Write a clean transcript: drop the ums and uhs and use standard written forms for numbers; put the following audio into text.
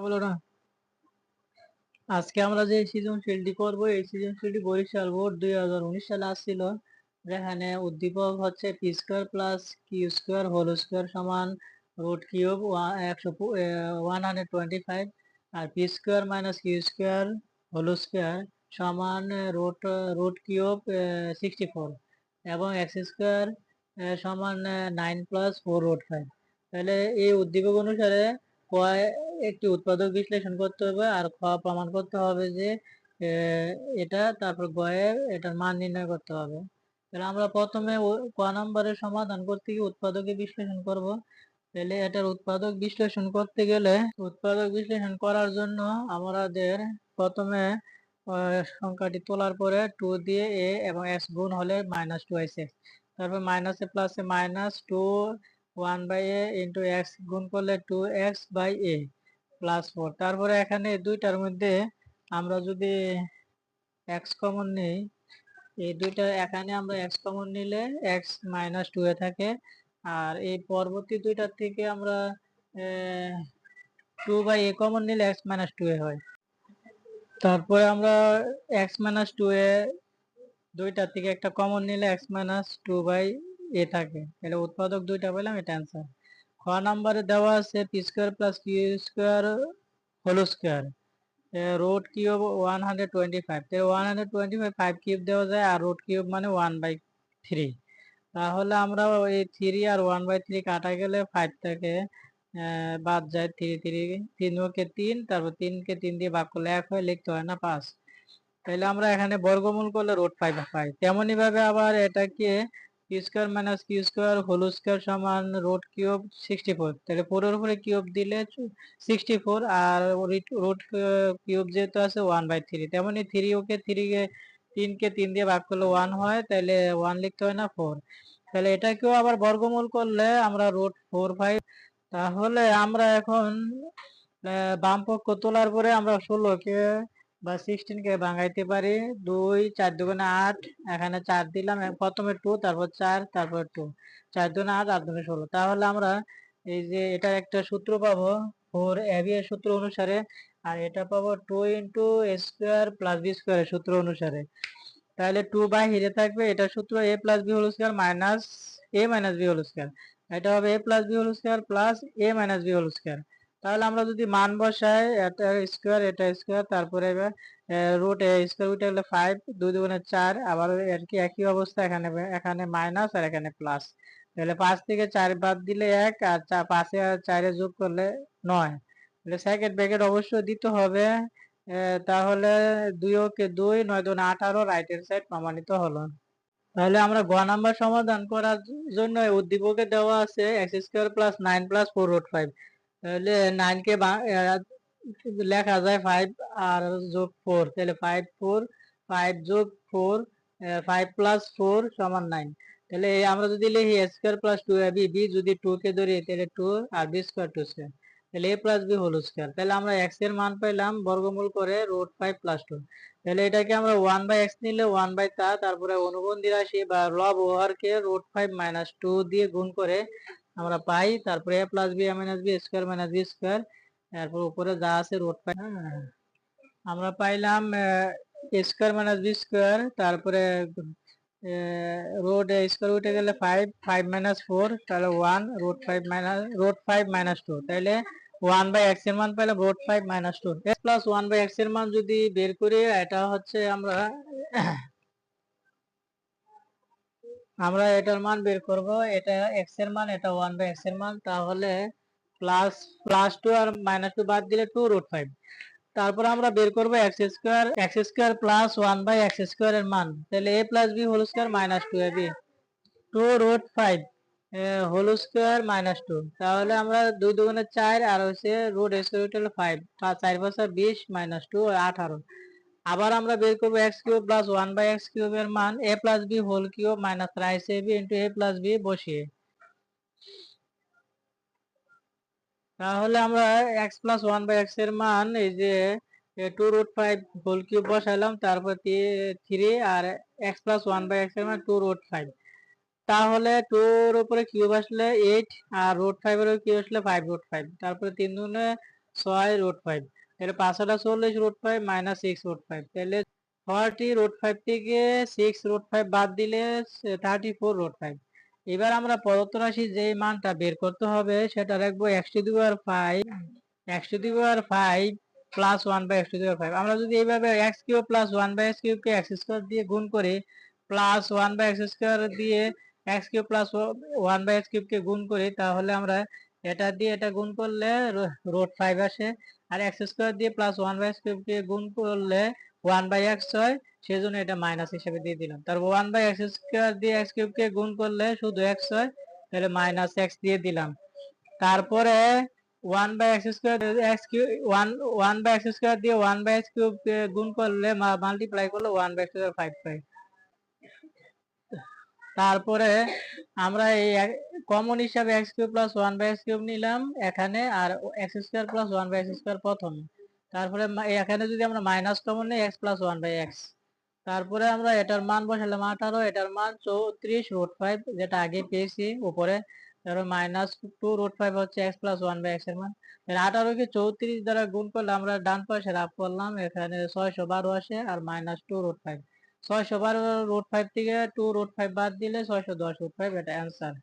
বলো না। আজকে আমরা যে সৃজনশীলটি করব, এই সৃজনশীলটি বরিশাল বোর্ড 2019 সালে আসছিল, যেখানে উদ্দীপক হচ্ছে P square plus Q square whole square সমান রুট কিউব 125, আর P square minus Q square whole square সমান রুট রুট কিউব 64, এবং এক্স স্কোয়ার সমান 9 + 4 √5। তাহলে এই উদ্দীপক অনুসারে কয় একটি উৎপাদক বিশ্লেষণ করতে হবে, আর খ প্রমাণ করতে হবে যে এটা, তারপর গয়ের এটার মান নির্ণয় করতে হবে। তাহলে আমরা প্রথমে ক নম্বরের সমাধান করতে গিয়ে উৎপাদকে বিশ্লেষণ করব। তাহলে এটার উৎপাদক বিশ্লেষণ করতে গেলে, উৎপাদক বিশ্লেষণ করার জন্য আমাদের প্রথমে সংখ্যাটি তোলার পরে 2 দিয়ে এ এবং এক্স গুণ হলে -2x, তারপর মাইনাসে প্লাসে -2 1/a ইন্টু এক্স গুণ করলে 2x/a +4। তারপরে এখানে দুইটার মধ্যে আমরা যদি এক্স কমন নিই, এই দুইটা এখানে আমরা এক্স কমন নিলে এক্স -2 এ থাকে, আর এই পরবর্তী দুইটার থেকে আমরা 2/a কমন নিলে x-2 এ হয়। তারপরে আমরা x-2 এ দুইটার থেকে একটা কমন নিলে x-2/a থাকে। এটা উৎপাদক দুইটা পেলাম, এটা অ্যান্সার। খ নম্বরে দেওয়া আছে P square plus Q square whole square root cube 125। 125 5 cube দেওয়া যায়, আর রুট কিউব মানে 1/3। তাহলে আমরা এই 3 আর 1/3 কাটা গেলে 5 থেকে বাদ যায় 3 3, 3 কে 3, তারপর 3 কে 3 দিয়ে ভাগ করলে 1 হয়, লিখতে হয় না 5। তাহলে আমরা এখানে বর্গমূল করলে √5 পাই। তেমনি ভাবে আবার এটাকে P square minus Q square whole square সমান রুট কিউব 64। তাহলে 4 এর উপরে কিউব দিলে 64, আর রুট কিউব যেহেতু আছে 1/3, তেমনি 3 ওকে 3 কে 3 কে 3 দিয়ে ভাগ করলে 1 হয়, তাহলে 1 লিখতে হয় না 4। তাহলে এটাকেও আবার বর্গমূল করলে আমরা √4 পাই। তাহলে আমরা এখন বাম পক্ষ তোলার পরে আমরা 16 কে বা 16 কে ভাঙাইতে পারি। 2 4 দুগুণে 8, এখানে 4 দিলাম, প্রথমে 2 তারপর 4 তারপর 2, 4 দুগুণে 8 8 দুগুণে 16। তাহলে আমরা এই যে এটা একটা সূত্র পাবো 4ab এর সূত্র অনুসারে, আর এটা পাবো 2 ইন্টু এ স্কোয়ার প্লাস বি স্কোয়ারের সূত্র অনুসারে। তাহলে 2 বাইরে থাকবে, এটা সূত্র a plus B whole square minus a minus B whole square, এটা হবে a plus B whole square plus a minus B whole square. তাহলে আমরা যদি মান বসাই, এটা স্কোয়ার এটা স্কোয়ার, তারপরে রুট এ স্কোয়ার উঠে গেলে 5, 2 দুগুণে 4, আবার আর কি একই অবস্থা, এখানে এখানে মাইনাস আর এখানে প্লাস। তাহলে 5 থেকে 4 বাদ দিলে 1, আর 5 আর 4 যোগ করলে 9। তাহলে সেকেন্ড ব্র্যাকেট অবশ্যই দিতে হবে। তাহলে 2 ওকে 2, 9 2 18, রাইট হ্যান্ড সাইড প্রমাণিত হলো। তাহলে আমরা গ নাম্বার সমাধান করার জন্য উদ্দীপকে দেওয়া আছে এক্স স্কোয়ার প্লাস 9 + 4 √5। তাহলে 9 কে লেখা যায় 5 আর যোগ 4, তাহলে 5 4, 5 যোগ 4, 5 + 4 সমান 9। তাহলে আমরা যদি লিখি এ স্কোয়ার প্লাস 2ab, বি যদি 2 কে ধরি তাহলে 2, আর বি স্কোয়ার 2 স্কোয়ার, তাহলে a plus B whole square. তাহলে আমরা এক্স এর মান পেলাম বর্গমূল করে √5 + 2। তাহলে এটাকে আমরা 1/x নিলে 1 তা, তারপরে অনুবন্ধী রাশি বা লব ওভারকে √5 - 2 দিয়ে গুণ করে আমরা পাই, তারপরে a plus B minus B square minus B square, তারপর উপরে যা আছে √5। আমরা পাইলাম স্কোয়ার মাইনাস বি স্কোয়ার, তারপরে রুট স্কোয়ার উঠে গেলে 5, 5 - 4, তাহলে 1, √5 - 2। তাহলে 1/x এর মান পেলাম √5 - 2 প্লাস 1/x এর মান যদি বের করি, এটা হচ্ছে আমরা এটার মান বের করব। এটা x এর মান, এটা 1/x এর মান, তাহলে প্লাস প্লাস 2 আর -2 বাদ দিলে 2 √5। তারপর আমরা বের করব x square plus 1/x square এর মান। তাহলে a plus B whole square minus 2ab 2 √5 whole square -2। তাহলে আমরা 2 দুগুণে 4, আর হচ্ছে রুট স্কোয়ার রুট হলো 5, 4 5 20 -2 18। আবার আমরা বের করবো x cube plus 1/x cube এর মান, a plus B whole cube minus thrice ab into a plus B বসিয়ে। তাহলে আমরা x প্লাস 1/x এর মান এই যে 2 √5 হোল কিউব বসাইলাম, তারপর 3, আর x প্লাস 1/x এর মান 2 √5। তাহলে 2 এর উপরে কিউব আসলে 8, আর √5 এর কিউব আসলে 5 √5, তারপরে 3 দুগুণে 6 √5, তাহলে 540 √5 মাইনাস 6 √5, তাহলে 40 √5 থেকে 6 √5 বাদ দিলে 34 √5। এবার আমরা প্রদত্ত রাশি যে মানটা বের করতে হবে সেটা রাখবো x⁵ প্লাস 1/x⁵। আমরা যদি এইভাবে x³ প্লাস 1/x³ কে x² দিয়ে গুণ করি, প্লাস 1/x² দিয়ে x³ প্লাস 1/x³ কে গুণ করি, তাহলে আমরা এটা দিয়ে এটা গুণ করলে √5 আসে, আর x² দিয়ে প্লাস 1/x³ কে গুণ করলে 1/x হয়, সেজন্য এটা মাইনাস হিসেবে দিয়ে দিলাম। তারপর 1/x² দিয়ে x³ কে গুণ করলে শুধু x হয়, তাহলে মাইনাস x দিয়ে দিলাম। তারপরে 1/x² দিয়ে 1/x³ কে গুণ করলে মাল্টিপ্লাই করলে 1/5 পাই। তারপরে আমরা এই কমন হিসাবে x³ প্লাস 1/x³ নিলাম এখানে, আর x² প্লাস 1/x² প্রথমে। তারপরে এখানে যদি আমরা মাইনাস কমন নিই x প্লাস 1/x। তারপরে আমরা এটার মান বসালাম 18, এটার মান 34 √5 যেটা আগে পেয়েছি উপরে। তারপরে মাইনাস 2 √5 হচ্ছে x প্লাস 1/x এর মান। 18 কে 34 দ্বারা গুণ করলে আমরা ডান পাশে রাফ করলাম, এখানে 612 আসে, আর মাইনাস 2 √5। 612 √5 থেকে 2 √5 বাদ দিলে 610 √5, এটা অ্যান্সার।